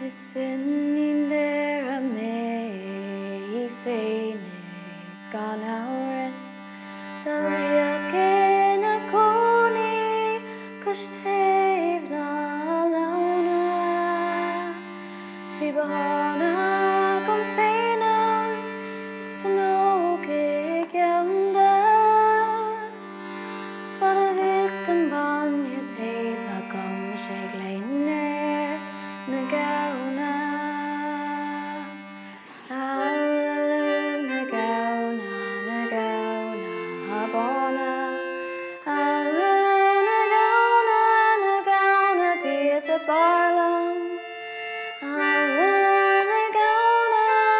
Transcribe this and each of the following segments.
Is in there a me féinig gan amhras taobh in a chónaí cois taobh na Leamhna bhí bothán agam féinig is fuinneog Gamhna fad a bhíodh an bainne téamh agam sé ghlaofainn na Gamhna Aililiú na Gamhna bána Aililiú na Gamhna bhíodh a barlam Aililiú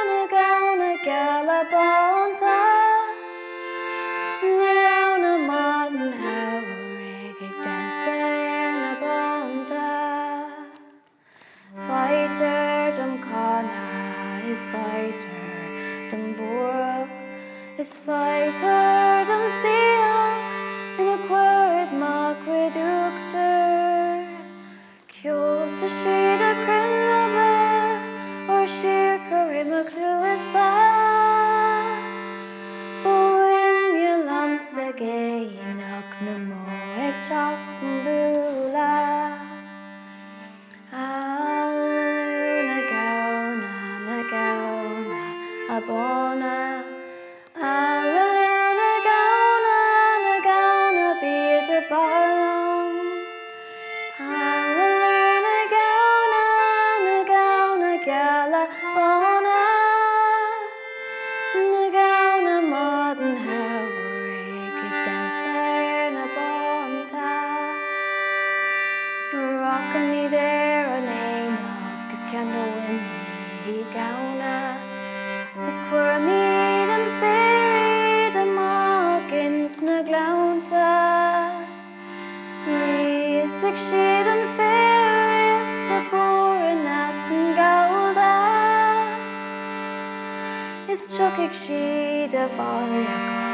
na Gamhna geala bánta na Gamhna maidin fhearr ag damhsa na bánta Fighter dum chónaí is fighter dum bhíodh is fighter dum saoch ina cuid má cuidúachtar Ceol tá siad a cruinne bheith or siar go raibh clúasa Buinne lamsa géanach na mó ag teach an búla bána Aililiú na Gamhna bhíodh a barlam Aililiú na Gamhna geala bána na Gamhna maidin fhearr ag damhsa na bánta Rockan ní there an éineog is ceann do winní Gamhna Is cuairmíad an féirid amach ins na ghlaonnta Níos ag siad an féirid sa bór at an gceolda Is tugadh siad a bharr